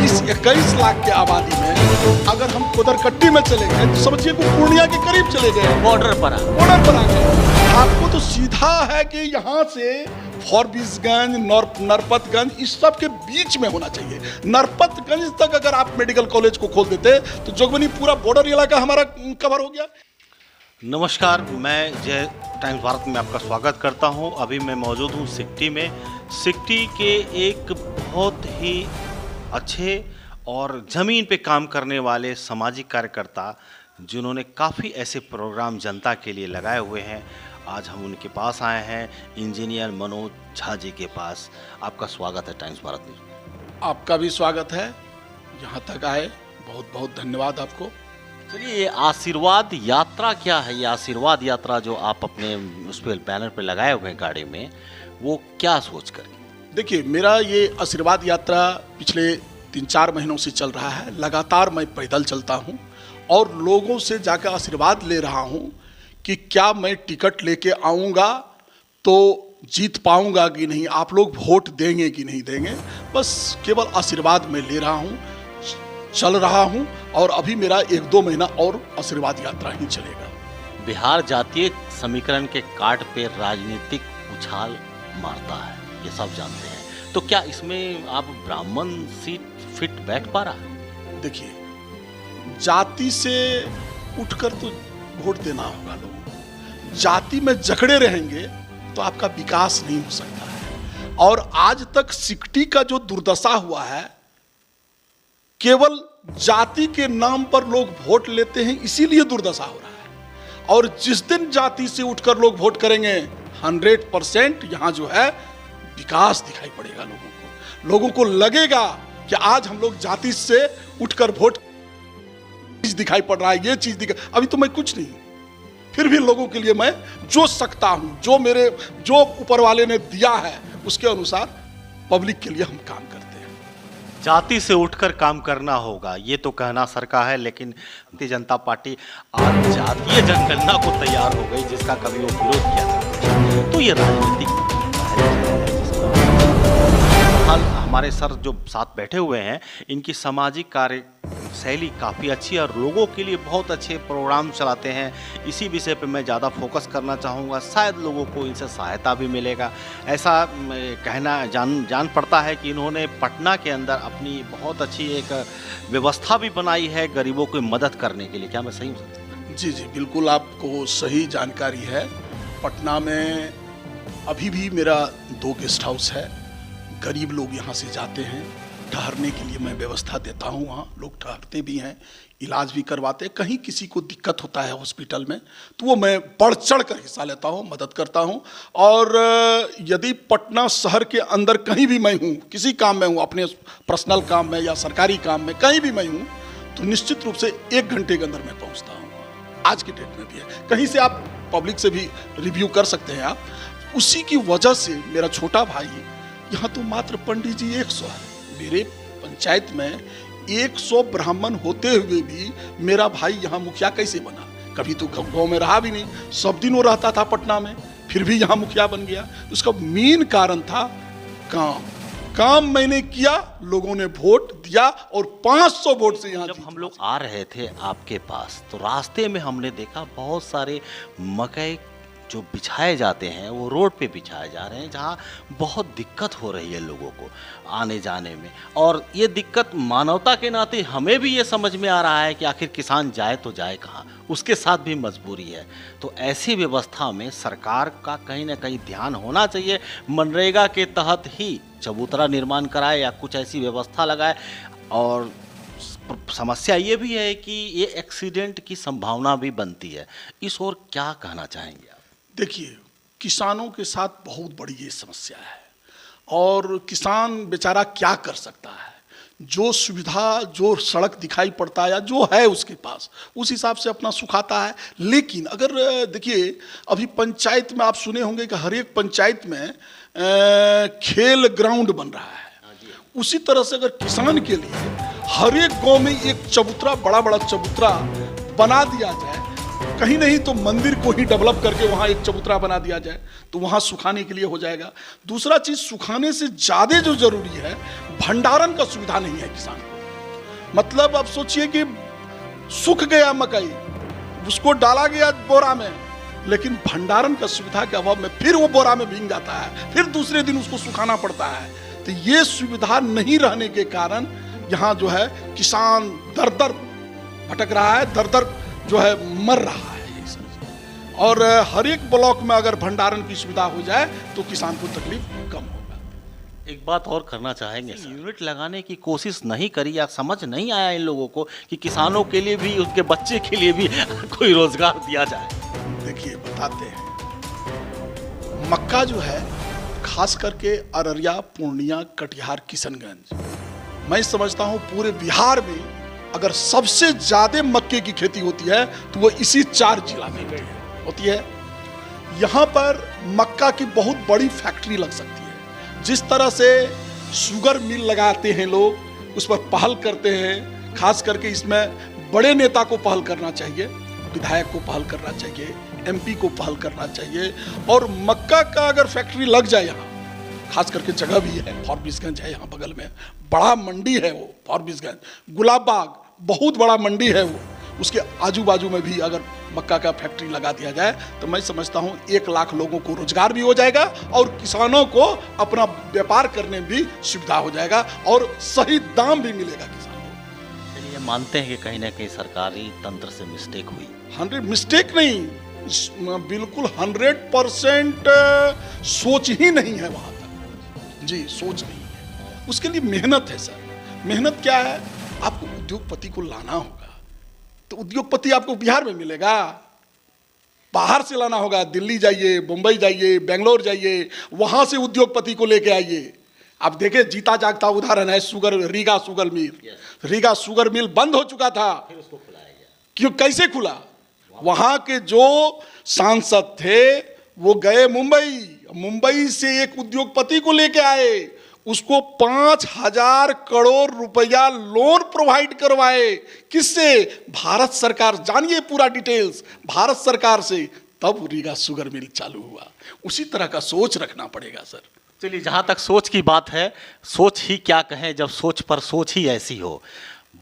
इस 21 लाख के आबादी में अगर हम कोदरकट्टी में चले गए तो समझिए कि पूर्णिया के करीब चले गए, बॉर्डर पर आ गए। आपको तो सीधा है कि यहाँ से फॉरबिसगंज, नरपतगंज इस सब के बीच में होना चाहिए। नरपतगंज तक अगर आप मेडिकल कॉलेज को खोल देते तो जोगबनी पूरा बॉर्डर इलाका हमारा कवर हो गया। नमस्कार, मैं जय टाइम्स भारत में आपका स्वागत करता हूं। अभी मैं मौजूद हूं सिकटी में। सिकटी के एक बहुत ही अच्छे और ज़मीन पे काम करने वाले सामाजिक कार्यकर्ता जिन्होंने काफ़ी ऐसे प्रोग्राम जनता के लिए लगाए हुए हैं, आज हम उनके पास आए हैं, इंजीनियर मनोज झा जी के पास। आपका स्वागत है टाइम्स भारत में। आपका भी स्वागत है, यहाँ तक आए बहुत बहुत धन्यवाद आपको। चलिए, ये आशीर्वाद यात्रा क्या है? ये आशीर्वाद यात्रा जो आप अपने उस पर बैनर पे लगाए हुए हैं गाड़ी में, वो क्या सोच कर? देखिए, मेरा ये आशीर्वाद यात्रा पिछले 3-4 महीनों से चल रहा है। लगातार मैं पैदल चलता हूँ और लोगों से जाकर आशीर्वाद ले रहा हूँ कि क्या मैं टिकट लेके आऊँगा तो जीत पाऊँगा कि नहीं, आप लोग वोट देंगे कि नहीं देंगे। बस केवल आशीर्वाद मैं ले रहा हूँ, चल रहा हूँ और अभी मेरा 1-2 महीना और आशीर्वाद यात्रा ही चलेगा। बिहार जातीय समीकरण के कार्ड पे राजनीतिक उछाल मारता है, ये सब जानते हैं। तो क्या इसमें आप ब्राह्मण सीट फिट बैठ पा रहा? देखिए, जाति से उठकर तो वोट देना होगा लोगों को। जाति में जकड़े रहेंगे तो आपका विकास नहीं हो सकता है। और आज तक सिकटी का जो दुर्दशा हुआ है, केवल जाति के नाम पर लोग वोट लेते हैं, इसीलिए दुर्दशा हो रहा है। और जिस दिन जाति से उठकर लोग वोट करेंगे 100% यहाँ जो है विकास दिखाई पड़ेगा लोगों को। लोगों को लगेगा कि आज हम लोग जाति से उठकर वोट दिखाई पड़ रहा है, ये चीज दिखाई। अभी तो मैं कुछ नहीं, फिर भी लोगों के लिए मैं जो सकता हूं, जो ऊपर वाले ने दिया है उसके अनुसार पब्लिक के लिए हम काम करते हैं। जाति से उठकर काम करना होगा, ये तो कहना सर का है, लेकिन भारतीय जनता पार्टी आज जातीय जनगणना को तैयार हो गई, जिसका कभी वो विरोध किया था। तो ये राजनीतिक हाल, हमारे सर जो साथ बैठे हुए हैं, इनकी सामाजिक कार्य शैली काफ़ी अच्छी है और लोगों के लिए बहुत अच्छे प्रोग्राम चलाते हैं। इसी विषय पे मैं ज़्यादा फोकस करना चाहूँगा, शायद लोगों को इनसे सहायता भी मिलेगा। ऐसा कहना जान पड़ता है कि इन्होंने पटना के अंदर अपनी बहुत अच्छी एक व्यवस्था भी बनाई है गरीबों की मदद करने के लिए। क्या मैं सही हूँ? जी, बिल्कुल आपको सही जानकारी है। पटना में अभी भी मेरा 2 गेस्ट हाउस है। गरीब लोग यहाँ से जाते हैं, ठहरने के लिए मैं व्यवस्था देता हूँ। वहाँ लोग ठहरते भी हैं, इलाज भी करवाते हैं। कहीं किसी को दिक्कत होता है हॉस्पिटल में तो वो मैं बढ़ चढ़ कर हिस्सा लेता हूँ, मदद करता हूँ। और यदि पटना शहर के अंदर कहीं भी मैं हूँ, किसी काम में हूँ, अपने पर्सनल काम में या सरकारी काम में कहीं भी मैं हूँ, तो निश्चित रूप से 1 घंटे के अंदर मैं पहुँचता हूँ। आज के डेट में भी है, कहीं से आप पब्लिक से भी रिव्यू कर सकते हैं आप। उसी की वजह से मेरा छोटा भाई, यहाँ तो मात्र पंडित जी 100 है। मेरे पंचायत में 100 ब्राह्मण होते हुए भी मेरा भाई यहाँ मुखिया कैसे बना? कभी तो गाँव में रहा भी नहीं, सब दिन वो रहता था पटना में, फिर भी यहाँ मुखिया बन गया। उसका मेन कारण था काम मैंने किया, लोगों ने वोट दिया और 500 वोट से यहाँ। जब हम लोग आ रहे थे आपके पास तो रास्ते में हमने देखा बहुत सारे मकई जो बिछाए जाते हैं वो रोड पे बिछाए जा रहे हैं, जहाँ बहुत दिक्कत हो रही है लोगों को आने जाने में। और ये दिक्कत मानवता के नाते हमें भी ये समझ में आ रहा है कि आखिर किसान जाए तो जाए कहाँ, उसके साथ भी मजबूरी है। तो ऐसी व्यवस्था में सरकार का कहीं ना कहीं ध्यान होना चाहिए। मनरेगा के तहत ही चबूतरा निर्माण कराए या कुछ ऐसी व्यवस्था लगाए। और समस्या ये भी है कि ये एक्सीडेंट की संभावना भी बनती है, इस ओर क्या कहना चाहेंगे आप? देखिए, किसानों के साथ बहुत बड़ी ये समस्या है और किसान बेचारा क्या कर सकता है? जो सुविधा, जो सड़क दिखाई पड़ता है या जो है उसके पास, उस हिसाब से अपना सुखाता है। लेकिन अगर देखिए, अभी पंचायत में आप सुने होंगे कि हर एक पंचायत में खेल ग्राउंड बन रहा है। उसी तरह से अगर किसान के लिए हर एक गांव में एक चबूतरा, बड़ा चबूतरा बना दिया जाए, कहीं नहीं तो मंदिर को ही डेवलप करके वहाँ एक चबूतरा बना दिया जाए तो वहाँ सुखाने के लिए हो जाएगा। दूसरा चीज़, सुखाने से ज़्यादा जो जरूरी है, भंडारण का सुविधा नहीं है किसान को। मतलब अब सोचिए कि सूख गया मकई, उसको डाला गया बोरा में, लेकिन भंडारण का सुविधा के अभाव में फिर वो बोरा में भीग जाता है, फिर दूसरे दिन उसको सुखाना पड़ता है। तो ये सुविधा नहीं रहने के कारण यहाँ जो है किसान दर दर भटक रहा है, दर दर जो है मर रहा है। और हर एक ब्लॉक में अगर भंडारण की सुविधा हो जाए तो किसान को तकलीफ कम होगा। एक बात और करना चाहेंगे, यूनिट लगाने की कोशिश नहीं करी या समझ नहीं आया इन लोगों को कि किसानों के लिए भी, उसके बच्चे के लिए भी कोई रोजगार दिया जाए? देखिए बताते हैं, मक्का जो है खास करके अररिया, पूर्णिया, कटिहार, किशनगंज, मैं समझता हूँ पूरे बिहार में अगर सबसे ज्यादा मक्के की खेती होती है तो वो इसी 4 जिला में होती है। यहाँ पर मक्का की बहुत बड़ी फैक्ट्री लग सकती है। जिस तरह से शुगर मिल लगाते हैं लोग, उस पर पहल करते हैं, खास करके इसमें बड़े नेता को पहल करना चाहिए, विधायक को पहल करना चाहिए, एमपी को पहल करना चाहिए। और मक्का का अगर फैक्ट्री लग जाए यहाँ, खास करके जगह भी है, फॉरबिसगंज है यहाँ बगल में, बड़ा मंडी है वो फॉरबिसगंज, गुलाबबाग बहुत बड़ा मंडी है वो, उसके आजू बाजू में भी अगर मक्का का फैक्ट्री लगा दिया जाए तो मैं समझता हूँ 1 लाख लोगों को रोजगार भी हो जाएगा और किसानों को अपना व्यापार करने में भी सुविधा हो जाएगा और सही दाम भी मिलेगा किसानों को। चलिए मानते हैं कि कहीं ना कहीं सरकारी तंत्र से मिस्टेक हुई। 100 मिस्टेक नहीं, बिल्कुल 100% सोच ही नहीं है वहाँ तक। जी सोच नहीं है, उसके लिए मेहनत है सर। मेहनत क्या है, आपको उद्योगपति को लाना होगा, तो उद्योगपति आपको बिहार में मिलेगा, बाहर से लाना होगा, दिल्ली जाइए, मुंबई जाइए, बेंगलोर जाइए, वहां से उद्योगपति को लेके आइए। आप देखें जीता जागता उदाहरण है Riga sugar mill. Riga sugar mill बंद हो चुका था, फिर उसको खुलाया गया। क्यों, कैसे खुला? वहां के जो सांसद थे वो गए मुंबई से एक उद्योगपति को लेके आए, उसको 5,000 करोड़ रुपया लोन प्रोवाइड करवाए। किससे? भारत सरकार। जानिए पूरा डिटेल्स, भारत सरकार से, तब रीगा शुगर मिल चालू हुआ। उसी तरह का सोच रखना पड़ेगा सर। चलिए, जहाँ तक सोच की बात है, सोच ही क्या कहें जब सोच पर सोच ही ऐसी हो।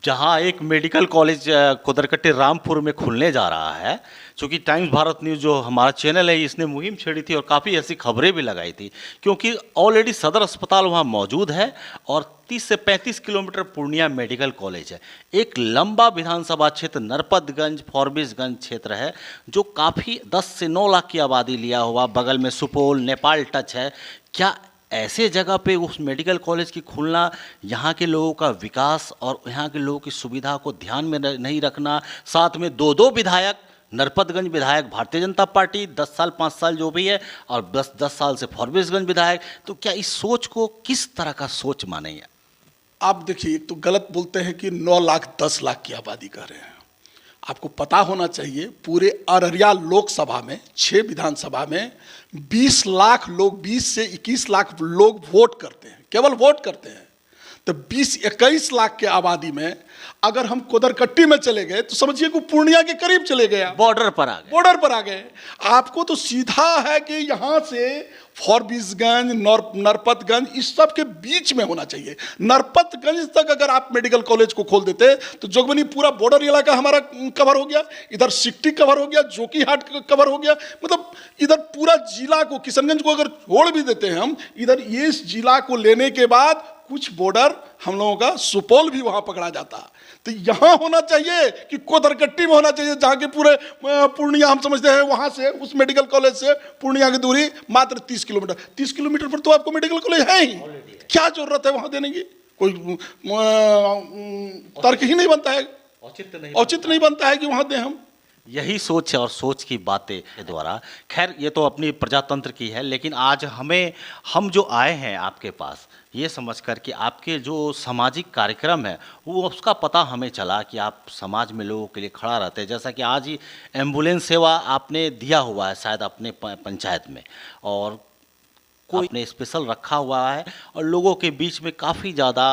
जहाँ एक मेडिकल कॉलेज कुदरकट्टी रामपुर में खुलने जा रहा है, चूँकि टाइम्स भारत न्यूज़ जो हमारा चैनल है इसने मुहिम छेड़ी थी और काफ़ी ऐसी खबरें भी लगाई थी, क्योंकि ऑलरेडी सदर अस्पताल वहाँ मौजूद है और 30 से 35 किलोमीटर पूर्णिया मेडिकल कॉलेज है। एक लंबा विधानसभा क्षेत्र नरपतगंज फॉरबिसगंज क्षेत्र है जो काफ़ी 10 से 9 लाख की आबादी लिया हुआ, बगल में सुपौल नेपाल टच है। क्या ऐसे जगह पे उस मेडिकल कॉलेज की खुलना यहाँ के लोगों का विकास और यहाँ के लोगों की सुविधा को ध्यान में नहीं रखना, साथ में 2 विधायक, नरपतगंज विधायक भारतीय जनता पार्टी 10 साल 5 साल जो भी है और 10 साल से फॉरबिसगंज विधायक, तो क्या इस सोच को किस तरह का सोच मानेंगे? आप देखिए, एक तो गलत बोलते हैं कि 9 लाख 10 लाख की आबादी कह रहे हैं। आपको पता होना चाहिए पूरे अररिया लोकसभा में 6 विधानसभा में 20 लाख लोग, 20 से 21 लाख लोग वोट करते हैं, केवल वोट करते हैं। तो 20-21 लाख के आबादी में अगर हम कुदरकट्टी में चले गए तो समझिए कि पूर्णिया के करीब चले गए, बॉर्डर पर आ गए। बॉर्डर पर आ गए। आपको तो सीधा है कि यहाँ से फॉरबिसगंज, नरपतगंज, इस सब के बीच में होना चाहिए। नरपतगंज तक अगर आप मेडिकल कॉलेज को खोल देते तो जोगबनी पूरा बॉर्डर इलाका हमारा कवर हो गया, इधर सिकटी कवर हो गया, जोकीहाट कवर हो गया, मतलब इधर पूरा जिला को, किशनगंज को अगर छोड़ भी देते हैं हम, इधर ये जिला को लेने के बाद कुछ बॉर्डर हम लोगों का सुपौल भी वहां पकड़ा जाता। तो यहाँ होना चाहिए कि कुदरकट्टी में होना चाहिए, जहाँ के पूरे पूर्णिया हम समझते हैं वहाँ से, उस मेडिकल कॉलेज से पूर्णिया की दूरी मात्र 30 किलोमीटर। 30 किलोमीटर पर तो आपको मेडिकल कॉलेज है ही, क्या जरूरत है वहाँ देने की? कोई तर्क ही नहीं बनता है, औचित्य नहीं बनता है कि वहाँ दें हम। यही सोच है और सोच की बातें के द्वारा, खैर ये तो अपनी प्रजातंत्र की है, लेकिन आज हम जो आए हैं आपके पास ये समझकर कि आपके जो सामाजिक कार्यक्रम है वो उसका पता हमें चला कि आप समाज में लोगों के लिए खड़ा रहते हैं। जैसा कि आज ही एम्बुलेंस सेवा आपने दिया हुआ है शायद अपने पंचायत में, और कोई आपने स्पेशल रखा हुआ है और लोगों के बीच में काफ़ी ज़्यादा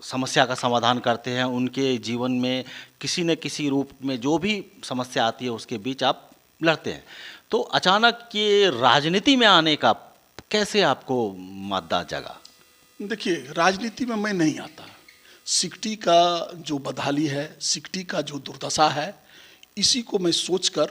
समस्या का समाधान करते हैं। उनके जीवन में किसी न किसी रूप में जो भी समस्या आती है उसके बीच आप लड़ते हैं। तो अचानक ये राजनीति में आने का कैसे आपको मादा जगा? देखिए, राजनीति में मैं नहीं आता, सिकटी का जो बदहाली है, सिकटी का जो दुर्दशा है, इसी को मैं सोचकर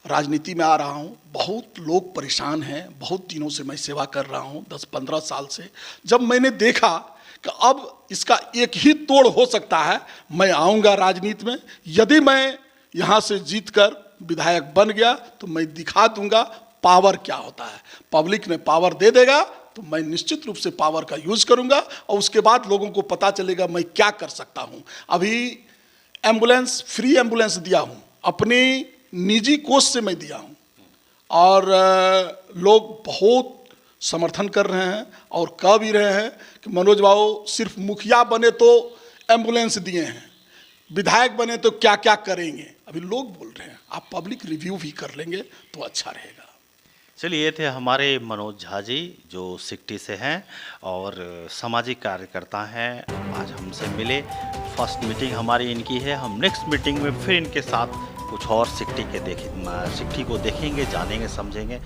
राजनीति में आ रहा हूँ। बहुत लोग परेशान हैं, बहुत दिनों से मैं सेवा कर रहा हूँ, 10-15 साल से। जब मैंने देखा कि अब इसका एक ही तोड़ हो सकता है, मैं आऊँगा राजनीति में। यदि मैं यहाँ से जीतकर विधायक बन गया तो मैं दिखा दूंगा पावर क्या होता है। पब्लिक ने पावर दे देगा तो मैं निश्चित रूप से पावर का यूज करूंगा और उसके बाद लोगों को पता चलेगा मैं क्या कर सकता हूं। अभी एम्बुलेंस, फ्री एम्बुलेंस दिया हूं, अपनी निजी कोष से मैं दिया हूं और लोग बहुत समर्थन कर रहे हैं और कह भी रहे हैं कि मनोज बाबू सिर्फ मुखिया बने तो एम्बुलेंस दिए हैं, विधायक बने तो क्या क्या करेंगे। अभी लोग बोल रहे हैं, आप पब्लिक रिव्यू भी कर लेंगे तो अच्छा रहेगा। चलिए, ये थे हमारे मनोज झा जी जो सिकटी से हैं और सामाजिक कार्यकर्ता हैं। आज हमसे मिले, फर्स्ट मीटिंग हमारी इनकी है। हम नेक्स्ट मीटिंग में फिर इनके साथ कुछ और सिकटी को देखेंगे, जानेंगे, समझेंगे।